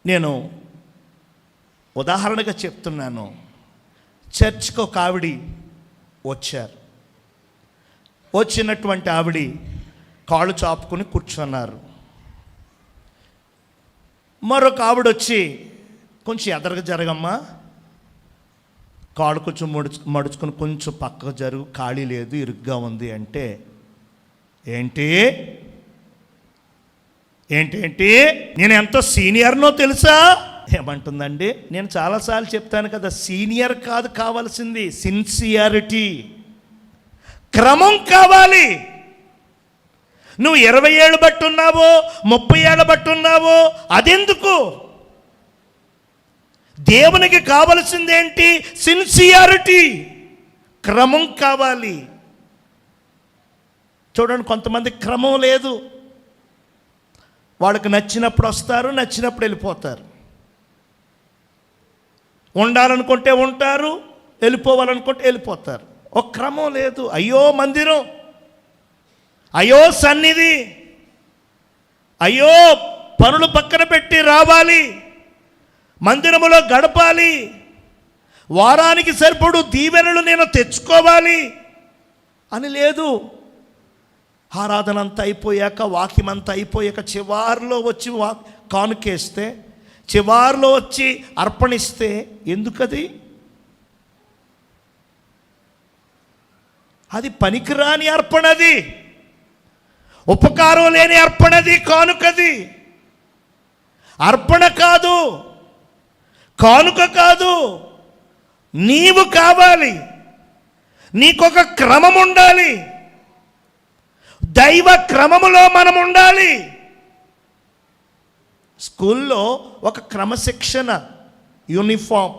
నేను ఉదాహరణగా చెప్తున్నాను. చర్చ్కి ఒక ఆవిడ వచ్చారు. వచ్చినటువంటి ఆవిడ కాళ్ళు చాపుకుని కూర్చున్నారు. మరొక ఆవిడ వచ్చి, కొంచెం ఎదరగా జరగమ్మా, కాళ్ళు కొంచెం మడుచుకుని కొంచెం పక్కకు జరుగు, ఖాళీ లేదు, ఇరుగ్గా ఉంది అంటే, ఏంటి ఏంటి ఏంటి నేను ఎంతో సీనియర్నో తెలుసా ఏమంటుందండి? నేను చాలాసార్లు చెప్తాను కదా, సీనియర్ కాదు కావాల్సింది, సిన్సియారిటీ, క్రమం కావాలి. నువ్వు 20 ఏళ్ళు బట్టి ఉన్నావో 30 ఏళ్ళ బట్టి ఉన్నావో అదెందుకు? దేవునికి కావలసిందేంటి? సిన్సియారిటీ, క్రమం కావాలి. చూడండి, కొంతమంది క్రమం లేదు. వాళ్ళకి నచ్చినప్పుడు వస్తారు, నచ్చినప్పుడు వెళ్ళిపోతారు. ఉండాలనుకుంటే ఉంటారు, వెళ్ళిపోవాలనుకుంటే వెళ్ళిపోతారు. ఒక క్రమం లేదు. అయ్యో మందిరం, అయ్యో సన్నిధి, అయ్యో పనులు పక్కన పెట్టి రావాలి, మందిరములో గడపాలి, వారానికి సరిపడు దీవెనలు నేను తెచ్చుకోవాలి అని లేదు. ఆరాధన అంతా అయిపోయాక, వాక్యం అంతా అయిపోయాక చివారిలో వచ్చి కానుకేస్తే, చివారిలో వచ్చి అర్పణిస్తే ఎందుకది? అది పనికిరాని అర్పణది, ఉపకారం లేని అర్పణది, కానుకది. అర్పణ కాదు, కానుక కాదు, నీవు కావాలి. నీకొక క్రమం ఉండాలి, దైవ క్రమములో మనం ఉండాలి. స్కూల్లో ఒక క్రమశిక్షణ, యూనిఫామ్,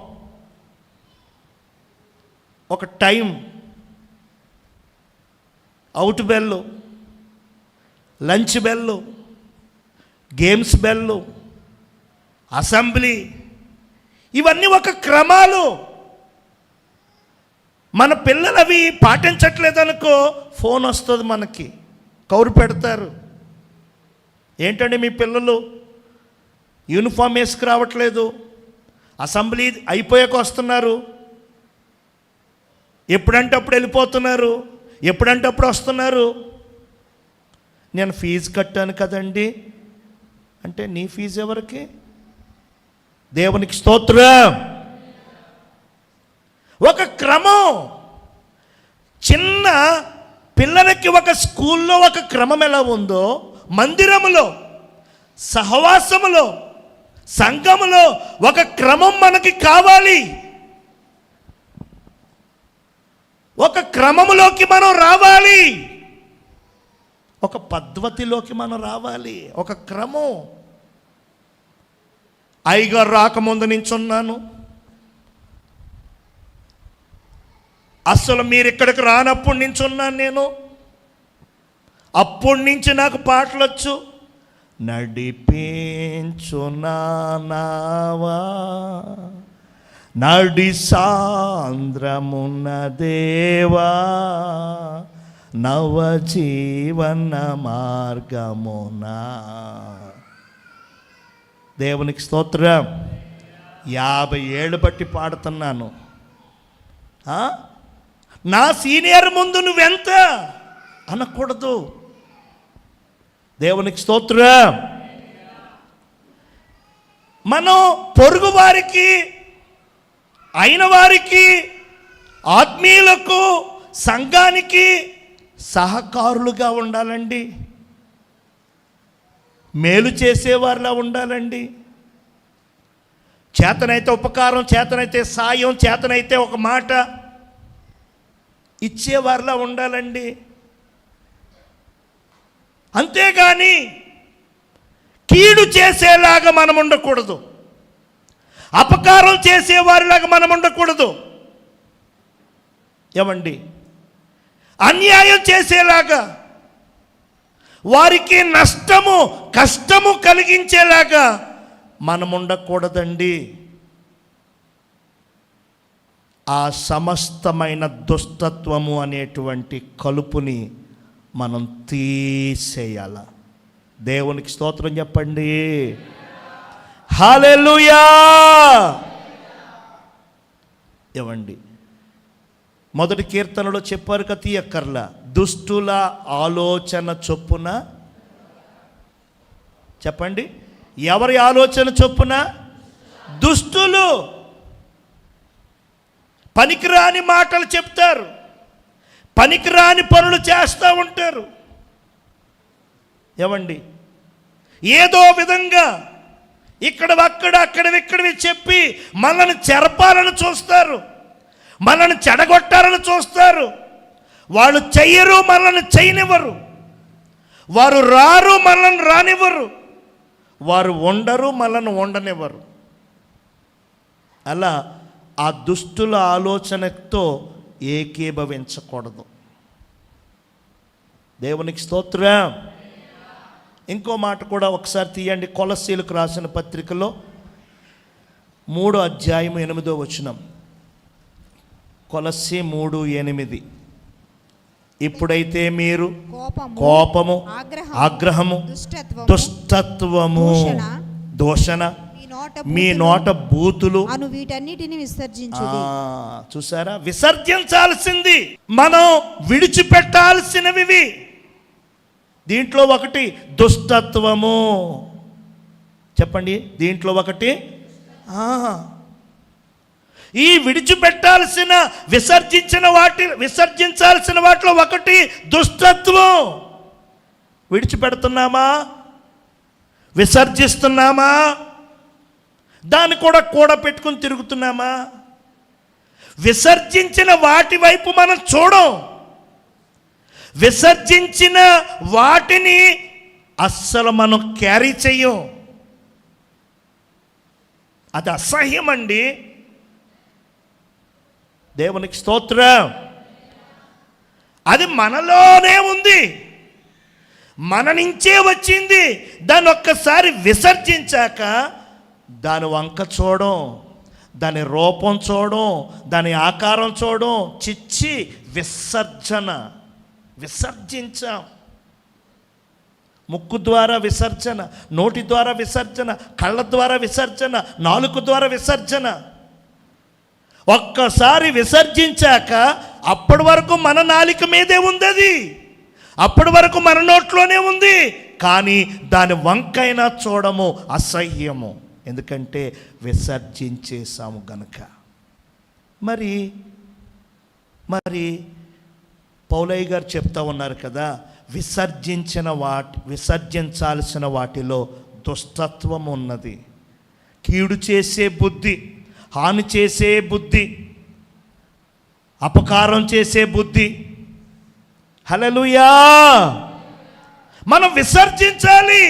ఒక time, out bell, lunch bell, games bell, assembly, ఇవన్నీ ఒక క్రమాలు. మన పిల్లలు అవి పాటించట్లేదనుకో, ఫోన్ వస్తుంది మనకి, కౌరు పెడతారు. ఏంటండి మీ పిల్లలు యూనిఫామ్ వేసుకురావట్లేదు, అసెంబ్లీ అయిపోయాక వస్తున్నారు, ఎప్పుడంటే అప్పుడు వెళ్ళిపోతున్నారు, ఎప్పుడంటే అప్పుడు వస్తున్నారు. నేను ఫీజు కట్టాను కదండి అంటే, నీ ఫీజు ఎవరికి? దేవునికి స్తోత్రం. ఒక క్రమం. చిన్న పిల్లలకి ఒక స్కూల్లో ఒక క్రమం ఎలా ఉందో, మందిరములో, సహవాసములో, సంఘములో ఒక క్రమం మనకి కావాలి. ఒక క్రమములోకి మనం రావాలి, ఒక పద్ధతిలోకి మనం రావాలి, ఒక క్రమం. అయ్యగారు రాకముందు నించున్నాను, అసలు మీరు ఇక్కడికి రానప్పుడు నించున్నాను నేను. అప్పటి నుంచి నాకు పాటలు వచ్చు. నడిపించు నావా నడి సాంద్రమున్న దేవా నవజీవన మార్గమునా. దేవునికి స్తోత్రం. 50 ఏళ్ళు బట్టి పాడుతున్నాను. నా సీనియర్ ముందు నువ్వెంత అనకూడదు. దేవునికి స్తోత్రం. మనం పొరుగు వారికి, అయిన వారికి, ఆత్మీయులకు, సంఘానికి సహకారులుగా ఉండాలండి, మేలు చేసేవారిలా ఉండాలండి. చేతనైతే ఉపకారం, చేతనైతే సాయం, చేతనైతే ఒక మాట ఇచ్చేవారిలా ఉండాలండి. అంతేగాని కీడు చేసేలాగా మనం ఉండకూడదు, అపకారం చేసేవారిలాగా మనం ఉండకూడదు. ఏమండి, అన్యాయం చేసేలాగా, వారికి నష్టము, కష్టము కలిగించేలాగా మనం ఉండకూడదండి. ఆ సమస్తమైన దుష్టత్వము అనేటువంటి కలుపుని మనం తీసేయాల. దేవునికి స్తోత్రం చెప్పండి. హల్లెలూయా. ఏమండి, మొదటి కీర్తనలో చెప్పారు కదా, తీయక్కర్లా, దుష్టుల ఆలోచన చొప్పున. చెప్పండి, ఎవరి ఆలోచన చొప్పున? దుష్టులు. పనికిరాని మాటలు చెప్తారు, పనికిరాని పనులు చేస్తూ ఉంటారు. ఏమండి, ఏదో విధంగా ఇక్కడ అక్కడివి చెప్పి మనల్ని చెరపాలని చూస్తారు, మనల్ని చెడగొట్టాలని చూస్తారు. వాళ్ళు చెయ్యరు, మనల్ని చేయనివ్వరు. వారు రారు, మనల్ని రానివ్వరు. వారు ఉండరు, మనల్ని ఉండనివ్వరు. అలా ఆ దుష్టుల ఆలోచనతో ఏకీభవించకూడదు. దేవునికి స్తోత్రం. ఇంకో మాట కూడా ఒకసారి తీయండి. కొలస్సీలకు రాసిన పత్రికలో 3:8. కొలస్సీ 3:8. ఇప్పుడైతే మీరు కోపము, ఆగ్రహము, దుష్టత్వము, దూషణ, మీ నోట బూతులు అను వీటన్నిటిని విసర్జించుడి. చూసారా, విసర్జించాల్సింది, మనం విడిచిపెట్టాల్సినవి. దీంట్లో ఒకటి దుష్టత్వము. చెప్పండి, దీంట్లో ఒకటి. ఈ విడిచిపెట్టాల్సిన విసర్జించాల్సిన వాటిలో ఒకటి దుష్టత్వం. విడిచిపెడుతున్నామా? విసర్జిస్తున్నామా? దాన్ని కూడా పెట్టుకుని తిరుగుతున్నామా? విసర్జించిన వాటి వైపు మనం చూడం. విసర్జించిన వాటిని అస్సలు మనం క్యారీ చెయ్యం. అది అసహ్యం అండి. దేవునికి స్తోత్రం. అది మనలోనే ఉంది, మన నుంచే వచ్చింది. దాన్ని ఒక్కసారి విసర్జించాక దాని వంక చూడం, దాని రూపం చూడం, దాని ఆకారం చూడం. చిచ్చి, విసర్జించాం. ముక్కు ద్వారా విసర్జన, నోటి ద్వారా విసర్జన, కళ్ళ ద్వారా విసర్జన, నాలుక ద్వారా విసర్జన. ఒక్కసారి విసర్జించాక అప్పటి వరకు మన నాలిక మీదే ఉంది, అది అప్పటి వరకు మన నోట్లోనే ఉంది. కానీ దాని వంకైనా చూడము, అసహ్యము. ఎందుకంటే విసర్జించేసాము గనుక. మరి పౌలయ్య గారు చెప్తా ఉన్నారు కదా, విసర్జించాల్సిన వాటిలో దుష్టత్వం ఉన్నది. కీడు చేసే బుద్ధి, హాని చేసే బుద్ధి, అపకారం చేసే బుద్ధి. హల్లెలూయా. మనం విసర్జించాలి,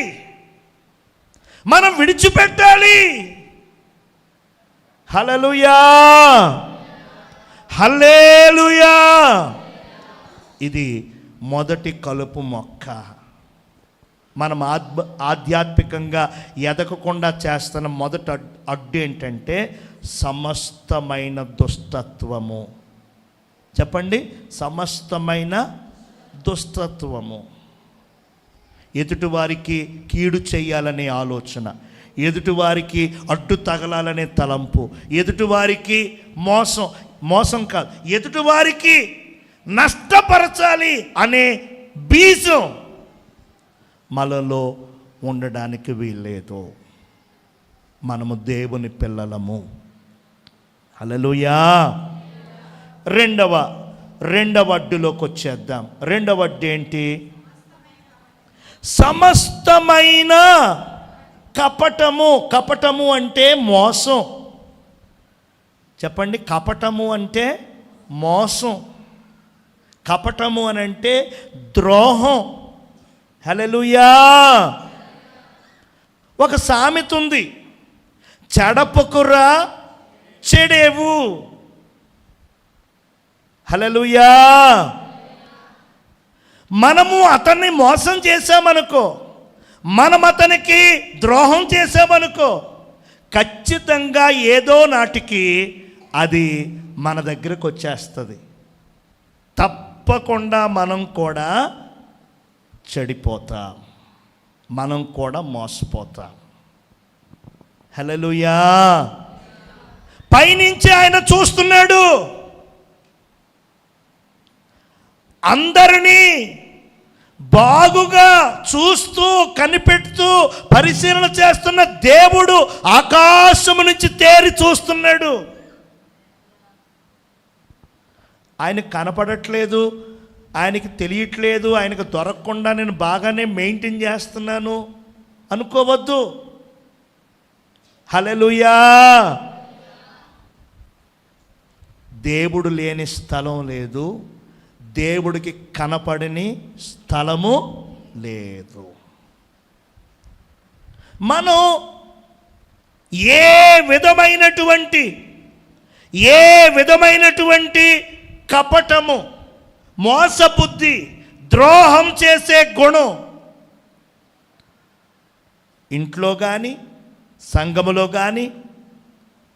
మనం విడిచిపెట్టాలి. హల్లెలూయా, హల్లెలూయా. ఇది మొదటి కలుపు మొక్క. మనం ఆధ్యాత్మికంగా ఎదగకుండా చేస్తున్న మొదటి అడ్డు ఏంటంటే సమస్తమైన దుష్టత్వము. చెప్పండి, సమస్తమైన దుష్టత్వము. ఎదుటివారికి కీడు చేయాలనే ఆలోచన, ఎదుటివారికి అడ్డు తగలాలనే తలంపు, ఎదుటివారికి మోసం కాదు, ఎదుటివారికి నష్టపరచాలి అనే బీజం మనలో ఉండడానికి వీల్లేదు. మనము దేవుని పిల్లలము. హల్లెలూయా. రెండవ అడ్డులోకి వచ్చేద్దాం. రెండవ అడ్డు ఏంటి? సమస్తమైన కపటము. కపటము అంటే మోసం. చెప్పండి, కపటము అంటే మోసం. కపటము అని అంటే ద్రోహం. హల్లెలూయా. ఒక సామెత ఉంది, చెడపకురా చెడేవు. హల్లెలూయా. మనము అతన్ని మోసం చేశామనుకో, మనం అతనికి ద్రోహం చేశామనుకో, ఖచ్చితంగా ఏదో నాటికి అది మన దగ్గరకు వచ్చేస్తుంది. తప్పకుండా మనం కూడా చెడిపోతాం, మనం కూడా మోసపోతాం. హల్లెలూయా. పైనుంచి ఆయన చూస్తున్నాడు. అందరినీ బాగుగా చూస్తూ కనిపెడుతూ పరిశీలన చేస్తున్న దేవుడు ఆకాశము నుంచి తేరి చూస్తున్నాడు. ఆయనకు కనపడట్లేదు, ఆయనకి తెలియట్లేదు, ఆయనకు దొరకకుండా నేను బాగానే మెయింటైన్ చేస్తున్నాను అనుకోవద్దు. హల్లెలూయా. దేవుడు లేని స్థలం లేదు, దేవుడికి కనపడని స్థలము లేదు. మనం ఏ విధమైనటువంటి కపటము, మోసబుద్ధి, ద్రోహం చేసే గుణం ఇంట్లో కానీ, సంఘములో కానీ,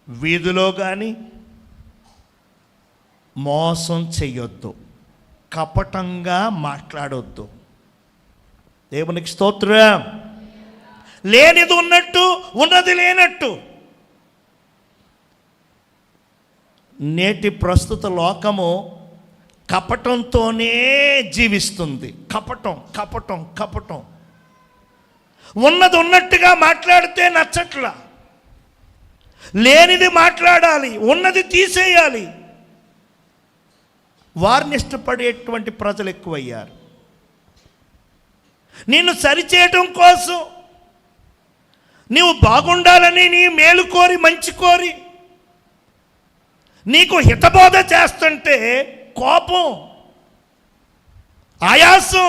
వీధిలో కానీ మోసం చెయ్యొద్దు, కపటంగా మాట్లాడొద్దు. దేవునికి స్తోత్రం. లేనిది ఉన్నట్టు, ఉన్నది లేనట్టు. నేటి ప్రస్తుత లోకము కపటంతోనే జీవిస్తుంది. కపటం కపటం కపటం. ఉన్నది ఉన్నట్టుగా మాట్లాడితే నచ్చట్లా, లేనిది మాట్లాడాలి, ఉన్నది తీసేయాలి. వారిని ఇష్టపడేటువంటి ప్రజలు ఎక్కువయ్యారు. నిన్ను సరిచేయటం కోసం, నీవు బాగుండాలని, నీ మేలు కోరి, మంచి కోరి నీకు హితబోధ చేస్తుంటే కోపం, ఆయాసం.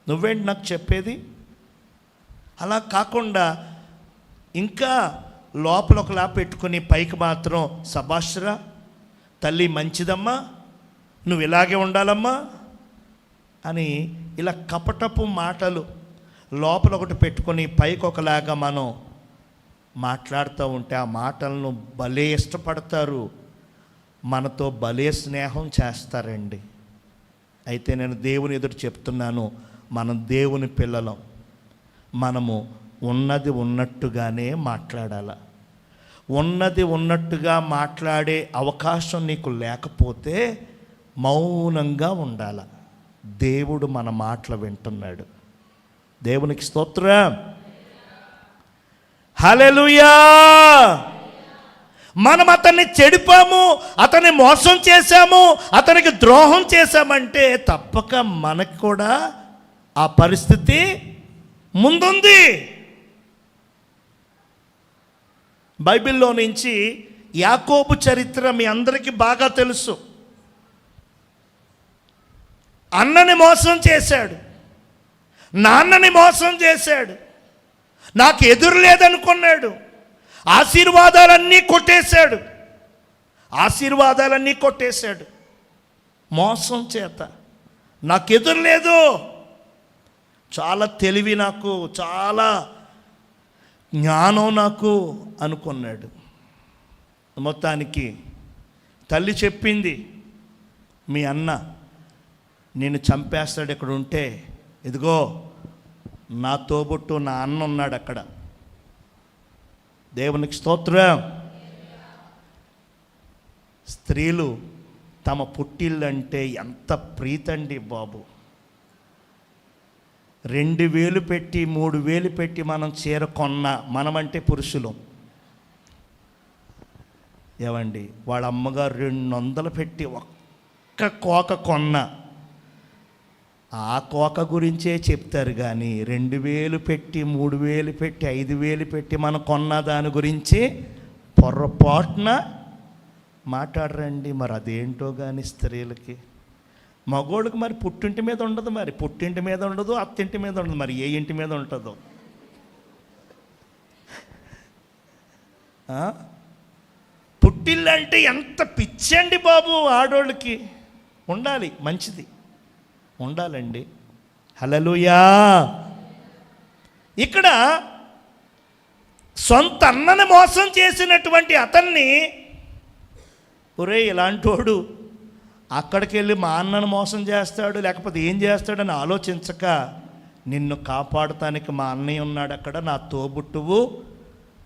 నువ్వేంటి నాకు చెప్పేది? అలా కాకుండా ఇంకా లోపల ఒకలా పెట్టుకుని పైకి మాత్రం సబాష్రా, తల్లి మంచిదమ్మా, నువ్వు ఇలాగే ఉండాలమ్మా అని ఇలా కపటపు మాటలు లోపల ఒకటి పెట్టుకొని పైకి ఒకలాగా మనం మాట్లాడుతూ ఉంటే ఆ మాటలను భలే ఇష్టపడతారు, మనతో భలే స్నేహం చేస్తారండి. అయితే నేను దేవుని ఎదురు చెప్తున్నాను, మనం దేవుని పిల్లలం. మనము ఉన్నది ఉన్నట్టుగానే మాట్లాడాల. ఉన్నది ఉన్నట్టుగా మాట్లాడే అవకాశం నీకు లేకపోతే మౌనంగా ఉండాల. దేవుడు మన మాటలు వింటున్నాడు. దేవునికి స్తోత్రం. హల్లెలూయా. మనం అతన్ని చెడిపాము, అతన్ని మోసం చేశాము, అతనికి ద్రోహం చేశామంటే తప్పక మనకు కూడా ఆ పరిస్థితి ముందుంది. బైబిల్లో నుంచి యాకోబు చరిత్ర మీ అందరికీ బాగా తెలుసు. అన్నని మోసం చేశాడు, నాన్నని మోసం చేశాడు, నాకు ఎదురు లేదనుకున్నాడు, ఆశీర్వాదాలన్నీ కొట్టేశాడు. మోసం చేత నాకు ఎదురు లేదు, చాలా తెలివి నాకు, చాలా జ్ఞానం నాకు అనుకున్నాడు. మొత్తానికి తల్లి చెప్పింది, మీ అన్న నేను చంపేస్తాడు, ఇక్కడ ఉంటే ఇదిగో నా తోబుట్టు నా అన్న ఉన్నాడు అక్కడ. దేవునికి స్తోత్రం. స్త్రీలు తమ పుట్టిల్లంటే ఎంత ప్రీతండి బాబు. 2000 పెట్టి 3000 పెట్టి మనం చీర కొన్నా, మనమంటే పురుషులు ఏమండి, వాళ్ళ అమ్మగారు 200 పెట్టి ఒక్క కోక కొన్నా ఆ కోక గురించే చెప్తారు కానీ 2000 పెట్టి 3000 పెట్టి 5000 పెట్టి మనం కొన్న దాని గురించి పొరపాటున మాట్లాడరండి. మరి అదేంటో కానీ స్త్రీలకి, మగోళ్ళకి మరి పుట్టింటి మీద ఉండదు, మరి పుట్టింటి మీద ఉండదు, అత్తింటి మీద ఉండదు, మరి ఏ ఇంటి మీద ఉంటుందో. పుట్టిల్లంటే ఎంత పిచ్చండి బాబు. ఆడోళ్ళకి ఉండాలి, మంచిది ఉండాలండి. హల్లెలూయా. ఇక్కడ సొంత అన్నని మోసం చేసినటువంటి అతన్ని, ఒరే ఇలాంటోడు అక్కడికి వెళ్ళి మా అన్నను మోసం చేస్తాడు లేకపోతే ఏం చేస్తాడని ఆలోచించక, నిన్ను కాపాడటానికి మా అన్నయ్య ఉన్నాడు అక్కడ, నా తోబుట్టువు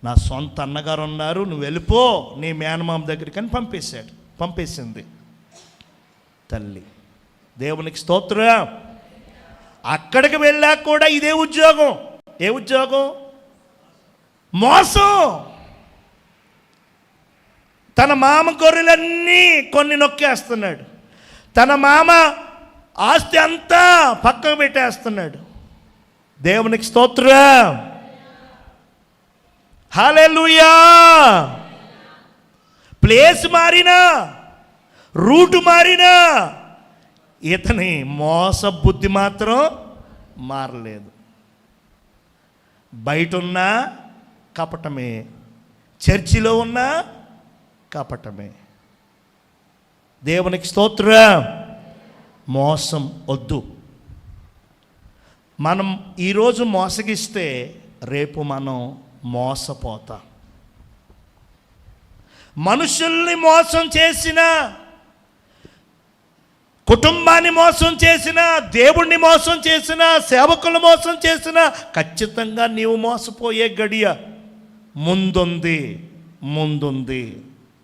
నా సొంత అన్నగారు ఉన్నారు, నువ్వు వెళ్ళిపో నీ మేనమామ దగ్గరికి అని పంపేసింది తల్లి. దేవునికి స్తోత్రం. అక్కడికి వెళ్ళాక కూడా ఇదే ఉద్యోగం. ఏ ఉద్యోగం? మోసం. తన మామ గొర్రెలన్నీ కొన్ని నొక్కేస్తున్నాడు, తన మామ ఆస్తి అంతా పక్కకు పెట్టేస్తున్నాడు. దేవునికి స్తోత్రం. హల్లెలూయా. ప్లేస్ మారినా, రూటు మారినా, ఇతని మోస బుద్ధి మాత్రం మారలేదు. బయట ఉన్నా కపటమే, చర్చిలో ఉన్నా కపటమే. దేవునికి స్తోత్రం. మోసం వద్దు. మనం ఈరోజు మోసగిస్తే రేపు మనం మోసపోతాం. మనుషుల్ని మోసం చేసిన, కుటుంబాన్ని మోసం చేసిన, దేవుణ్ణి మోసం చేసిన, సేవకులను మోసం చేసిన, ఖచ్చితంగా నీవు మోసపోయే గడియ ముందుంది.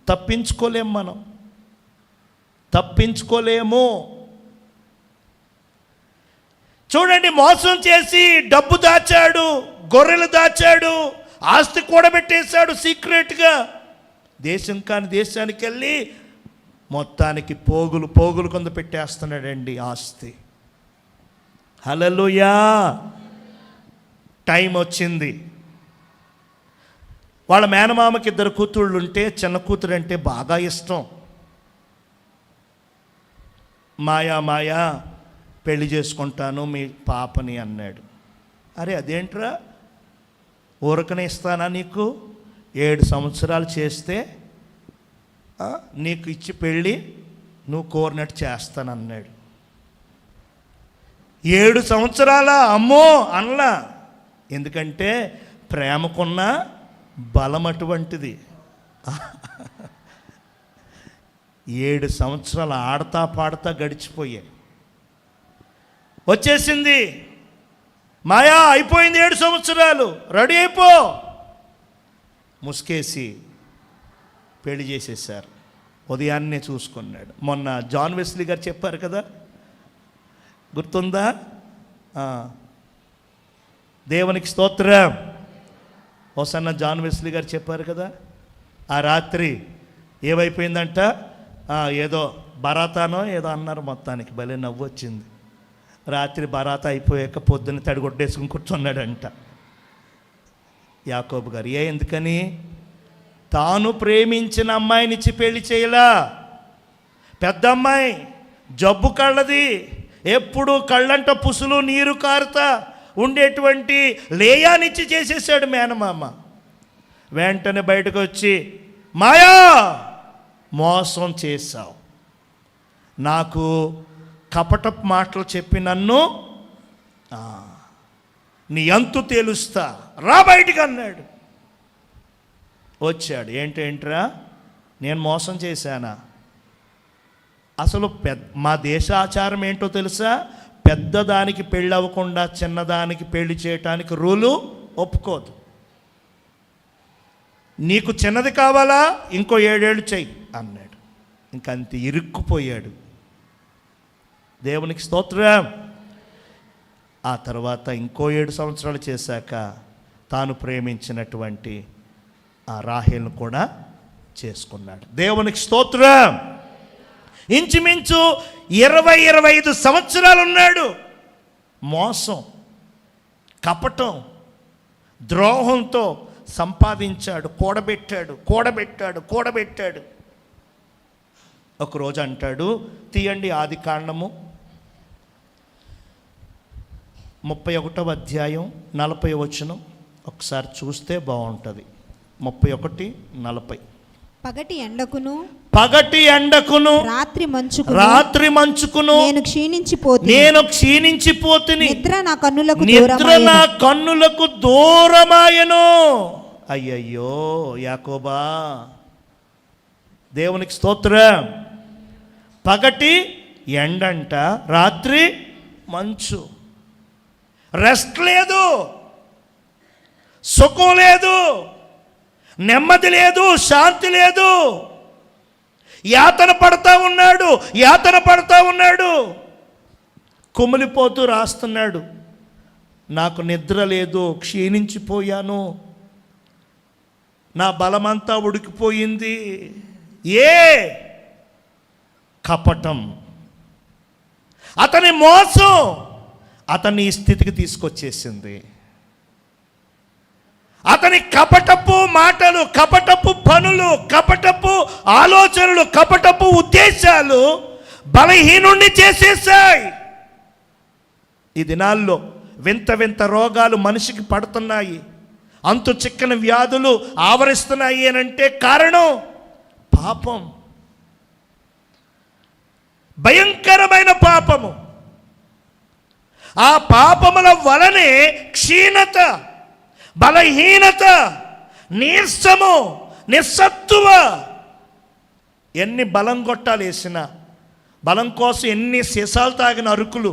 తప్పించుకోలేము, మనం తప్పించుకోలేము. చూడండి, మోసం చేసి డబ్బు దాచాడు, గొర్రెలు దాచాడు, ఆస్తి కూడబెట్టేశాడు సీక్రెట్గా. దేశం కాని దేశానికి వెళ్ళి మొత్తానికి పోగులు కొంత పెట్టేస్తున్నాడండి ఆస్తి. హల్లెలూయా. టైం వచ్చింది. వాళ్ళ మేనమామకి 2 కూతుళ్ళు ఉంటే చిన్న కూతురు అంటే బాగా ఇష్టం. మాయా పెళ్లి చేసుకుంటాను మీ పాపని అన్నాడు. అరే అదేంట్రా, ఊరకనే ఇస్తానా నీకు? 7 సంవత్సరాలు చేస్తే నీకు ఇచ్చి పెళ్ళి నువ్వు కోరినట్టు చేస్తానన్నాడు. 7 సంవత్సరాల అమ్మో అనలా. ఎందుకంటే ప్రేమకున్న బలం అటువంటిది. 7 సంవత్సరాలు ఆడతా పాడతా గడిచిపోయాయి. వచ్చేసింది మాయా, అయిపోయింది 7 సంవత్సరాలు, రెడీ అయిపో. ముసుకేసి పెళ్లి చేసేసారు. ఉదయాన్నే చూసుకున్నాడు. మొన్న జాన్ వెస్లీ గారు చెప్పారు కదా, గుర్తుందా? దేవునికి స్తోత్రం. హోసన్న జాన్ వెస్లీ గారు చెప్పారు కదా, ఆ రాత్రి ఏమైపోయిందంట, ఏదో బరాతానో ఏదో అన్నారు. మొత్తానికి భలే నవ్వు వచ్చింది. రాత్రి బరాతా అయిపోయాక పొద్దున్న తడిగొడ్డేసుకుని కూర్చున్నాడంట యాకోబు గారు. ఎందుకని? తాను ప్రేమించిన అమ్మాయినిచ్చి పెళ్లి చేయలా. పెద్ద అమ్మాయి, జబ్బు కళ్ళది, ఎప్పుడు కళ్ళంట పుసులు నీరు కారుతా ఉండేటువంటి లేయానిచ్చి చేసేసాడు మేనమామ. వెంటనే బయటకు వచ్చి, మాయా మోసం చేశావు, నాకు కపట మాటలు చెప్పి నన్ను నీ అంతు తేలుస్తా, రా బయటికి అన్నాడు. వచ్చాడు. ఏంట్రా, నేను మోసం చేశానా? అసలు మా దేశ ఆచారం ఏంటో తెలుసా? పెద్దదానికి పెళ్ళి అవ్వకుండా చిన్నదానికి పెళ్లి చేయటానికి రూలు ఒప్పుకోదు. నీకు చిన్నది కావాలా, ఇంకో 7 ఏళ్ళు చెయ్యి అన్నాడు. ఇంకంత ఇరుక్కుపోయాడు. దేవునికి స్తోత్రం. ఆ తర్వాత ఇంకో 7 సంవత్సరాలు చేశాక తాను ప్రేమించినటువంటి ఆ రాహేల్ను కూడా చేసుకున్నాడు. దేవునికి స్తోత్రం. ఇంచుమించు 20-25 సంవత్సరాలు ఉన్నాడు. మోసం, కపటం, ద్రోహంతో సంపాదించాడు, కూడబెట్టాడు. ఒకరోజు అంటాడు, తీయండి ఆదికాండము 31వ అధ్యాయం 40వ వచనం ఒకసారి చూస్తే బాగుంటుంది. 31:40. పగటి ఎండకును రాత్రి మంచుకును నేను క్షీణించిపోతిని, నిద్ర నా కన్నులకు దూరమాయను. అయ్యయ్యో యాకోబా, దేవునికి స్తోత్రం. పగటి ఎండంట, రాత్రి మంచు, రెస్ట్ లేదు, సుఖం లేదు, నెమ్మది లేదు, శాంతి లేదు. యాతన పడతా ఉన్నాడు. కుమిలిపోతూ రాస్తున్నాడు, నాకు నిద్ర లేదు, క్షీణించిపోయాను, నా బలమంతా ఉడికిపోయింది. కపటం, అతని మోసం అతన్ని ఈ స్థితికి తీసుకొచ్చేసింది. అతని కపటపు మాటలు, కపటపు పనులు, కపటపు ఆలోచనలు, కపటపు ఉద్దేశాలు బలహీనుణ్ణి చేసేసాయి. ఈ దినాల్లో వింత వింత రోగాలు మనిషికి పడుతున్నాయి, అంతు చిక్కని వ్యాధులు ఆవరిస్తున్నాయి అనంటే కారణం పాపం, భయంకరమైన పాపము. ఆ పాపముల వలనే క్షీణత, బలహీనత, నీరసము, నిస్సత్తువ. ఎన్ని బలం గొట్టాలు వేసినా, బలం కోసం ఎన్ని సీసాలు తాగిన అరుకులు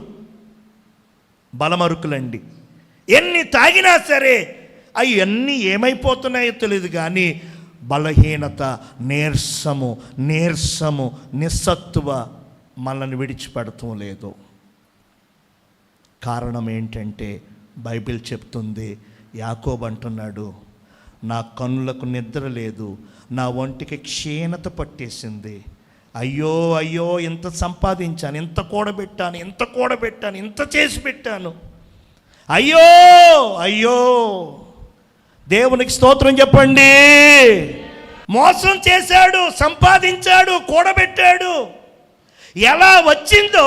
బలమరుకులండి. ఎన్ని తాగినా సరే అవన్నీ ఏమైపోతున్నాయో తెలియదు, కానీ బలహీనత, నీరసము, నిస్సత్తువ మనల్ని విడిచిపెడటం లేదు. కారణం ఏంటంటే బైబిల్ చెప్తుంది, యాకోబు అంటున్నాడు, నా కన్నులకు నిద్ర లేదు, నా ఒంటికి క్షీణత పట్టేసింది. అయ్యో అయ్యో, ఇంత సంపాదించాను, ఇంత కూడబెట్టాను, ఇంత చేసి పెట్టాను, అయ్యో అయ్యో. దేవునికి స్తోత్రం చెప్పండి. మోసం చేశాడు, సంపాదించాడు, కూడబెట్టాడు, ఎలా వచ్చిందో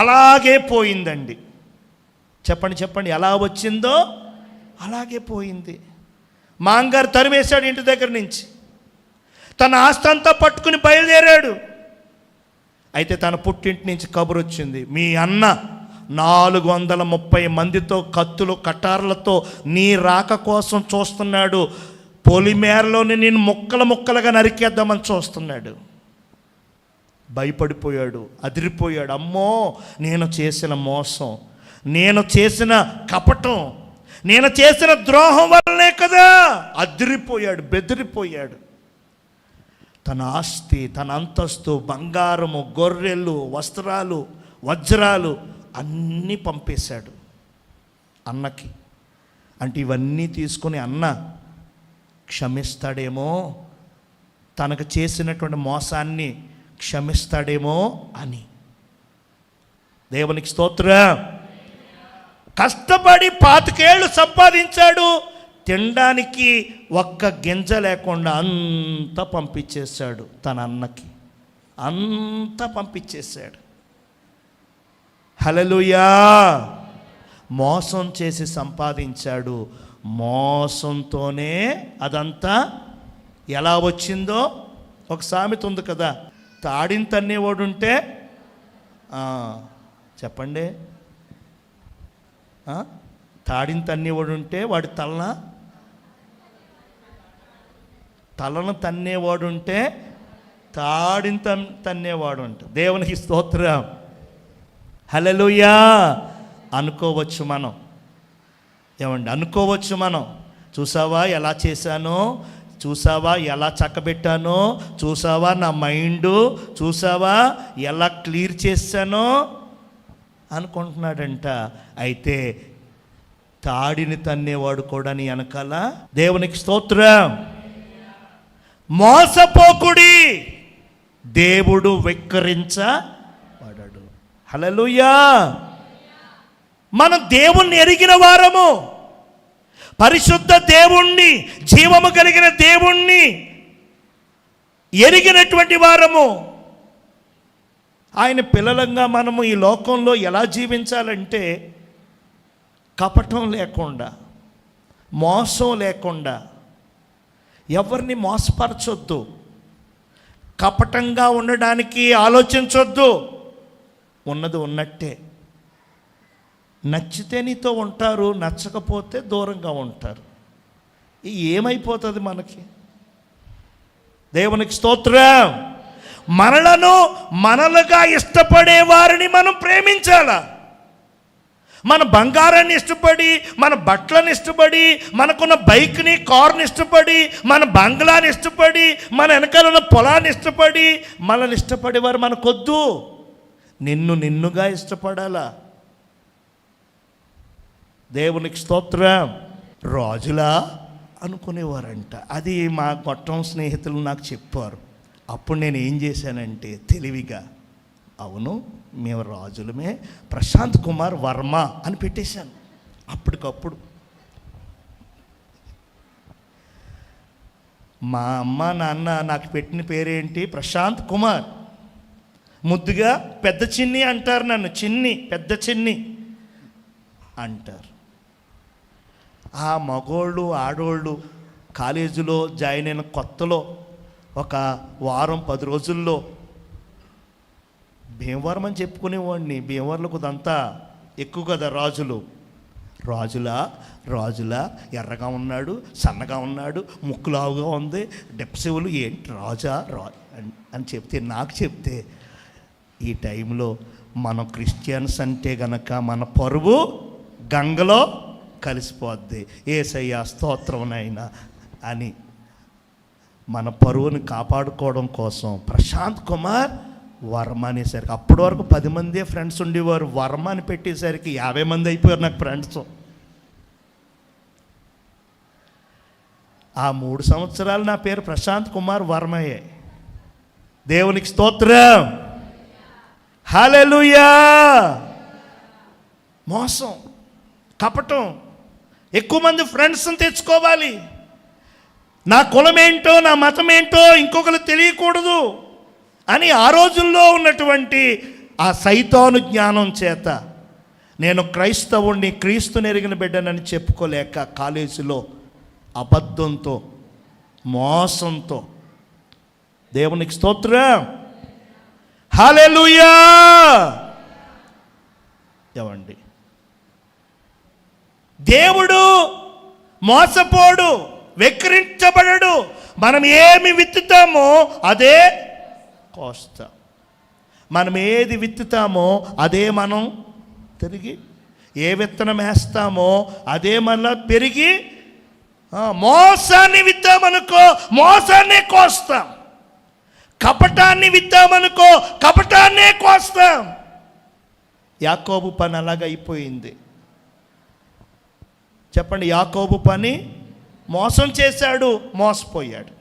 అలాగే పోయిందండి. చెప్పండి, ఎలా వచ్చిందో అలాగే పోయింది. మాంగారు తరిమేశాడు ఇంటి దగ్గర నుంచి, తన ఆస్తి అంతా పట్టుకుని బయలుదేరాడు. అయితే తన పుట్టింటి నుంచి కబురు వచ్చింది, మీ అన్న 430 మందితో కత్తులు కటార్లతో నీ రాక కోసం చూస్తున్నాడు, పొలిమేరలోని నేను ముక్కలుగా నరికేద్దామని చూస్తున్నాడు. భయపడిపోయాడు, అదిరిపోయాడు. అమ్మో, నేను చేసిన మోసం, నేను చేసిన కపటం, నేను చేసిన ద్రోహం వల్లనే కదా. అదిరిపోయాడు, బెదిరిపోయాడు. తన ఆస్తి, తన అంతస్తు, బంగారము, గొర్రెలు, వస్త్రాలు, వజ్రాలు అన్నీ పంపేశాడు అన్నకి. అంటే ఇవన్నీ తీసుకొని అన్న క్షమిస్తాడేమో, తనకు చేసినటువంటి మోసాన్ని క్షమిస్తాడేమో అని. దేవునికి స్తోత్రం. కష్టపడి 25 ఏళ్ళు సంపాదించాడు, తినడానికి ఒక్క గింజ లేకుండా అంతా పంపించేశాడు తన అన్నకి, అంతా పంపించేశాడు. హల్లెలూయా. మోసం చేసి సంపాదించాడు, మోసంతోనే అదంతా ఎలా వచ్చిందో ఒక సామెత ఉంది కదా, తాడిని తన్నేవాడు ఉంటే చెప్పండి, తాడిని తన్నేవాడు ఉంటే వాడి తలను తన్నేవాడు ఉంటే తాడిని తన్నేవాడు ఉంటే. దేవునికి స్తోత్రం. హల్లెలూయా. అనుకోవచ్చు మనం, ఏమండి, అనుకోవచ్చు మనం, చూసావా ఎలా చేశానో, చూసావా ఎలా చక్కబెట్టానో, చూసావా నా మైండు, చూసావా ఎలా క్లియర్ చేశానో అనుకుంటున్నాడంట. అయితే తాడిని తన్నేవాడు కూడా నీ వెనకాల. దేవునికి స్తోత్రం. మోసపోకుడి, దేవుడు వెక్కిరించబడడు. హల్లెలూయా. మనం దేవుణ్ణి ఎరిగిన వారము, పరిశుద్ధ దేవుణ్ణి, జీవము కలిగిన దేవుణ్ణి ఎరిగినటువంటి వారము. ఆయన పిల్లలంగా మనము ఈ లోకంలో ఎలా జీవించాలంటే కపటం లేకుండా, మోసం లేకుండా, ఎవరిని మోసపరచొద్దు, కపటంగా ఉండడానికి ఆలోచించొద్దు. ఉన్నది ఉన్నట్టే, నచ్చితే నీతో ఉంటారు, నచ్చకపోతే దూరంగా ఉంటారు. ఏమైపోతుంది మనకి? దేవునికి స్తోత్రం. మనలుగా ఇష్టపడే వారిని మనం ప్రేమించాలా, మన బంగారాన్ని ఇష్టపడి, మన బట్టలను ఇష్టపడి, మనకున్న బైక్ని, కార్ని ఇష్టపడి, మన బంగ్లాని ఇష్టపడి, మన వెనకాల ఉన్న పొలాన్ని ఇష్టపడి, మనల్ని ఇష్టపడేవారు మనకొద్దు. నిన్నుగా ఇష్టపడాలా. దేవునికి స్తోత్రం. రాజులా అనుకునేవారంట. అది మా గొట్టం స్నేహితులు నాకు చెప్పారు. అప్పుడు నేను ఏం చేశానంటే తెలివిగా, అవును మేము రాజులమే, ప్రశాంత్ కుమార్ వర్మ అని పెట్టేశాను అప్పటికప్పుడు. మా అమ్మ నాన్న నాకు పెట్టిన పేరేంటి? ప్రశాంత్ కుమార్. ముద్దుగా పెద్ద చిన్ని అంటారు నన్ను. చిన్ని, పెద్ద చిన్ని అంటారు. ఆ మగోళ్ళు ఆడోళ్ళు కాలేజీలో జాయిన్ అయిన కొత్తలో ఒక వారం 10 రోజుల్లో భీమవరం అని చెప్పుకునేవాడిని. భీమవరంలో కొద్దంతా ఎక్కువ కదా రాజులు. రాజులా ఎర్రగా ఉన్నాడు, సన్నగా ఉన్నాడు, ముక్కులావుగా ఉంది, డెప్సివులు, ఏంటి రాజా అని చెప్తే ఈ టైంలో మనం క్రిస్టియన్స్ అంటే గనక మన పరువు గంగలో కలిసిపోద్ది. యేసయ్య స్తోత్రమునైనా అని మన పరువుని కాపాడుకోవడం కోసం ప్రశాంత్ కుమార్ వర్మ అనేసరికి, అప్పటి వరకు 10 మందే ఫ్రెండ్స్ ఉండేవారు. వర్మ అని పెట్టేసరికి 50 మంది అయిపోయారు నాకు ఫ్రెండ్స్. ఆ 3 సంవత్సరాలు నా పేరు ప్రశాంత్ కుమార్ వర్మయ్యే. దేవునికి స్తోత్రం. హల్లెలూయా. మోసం, కపటం, ఎక్కువ మంది ఫ్రెండ్స్ని తెచ్చుకోవాలి. నా కులం ఏంటో, నా మతం ఏంటో ఇంకొకరు తెలియకూడదు అని ఆ రోజుల్లో ఉన్నటువంటి ఆ సైతాను జ్ఞానం చేత నేను క్రైస్తవుణ్ణి, క్రీస్తుని ఎరిగిన బిడ్డనని చెప్పుకోలేక కాలేజీలో అబద్ధంతో, మోసంతో. దేవునికి స్తోత్రం. హల్లెలూయా. ఏమండి, దేవుడు మోసపోడు, వెక్కిరించబడడు. మనం ఏమి విత్తుతామో అదే కోస్తాం. మనం ఏది విత్తుతామో అదే మనం తిరిగి, ఏ విత్తనం వేస్తామో అదే మళ్ళా పెరిగి. మోసాన్ని విత్తామనుకో మోసాన్నే కోస్తాం. కపటాన్ని విత్తామనుకో కపటాన్నే కోస్తాం. యాకోబు పని అలాగ అయిపోయింది. చెప్పండి, యాకోబు పని మోసం చేశాడు, మోసపోయాడు.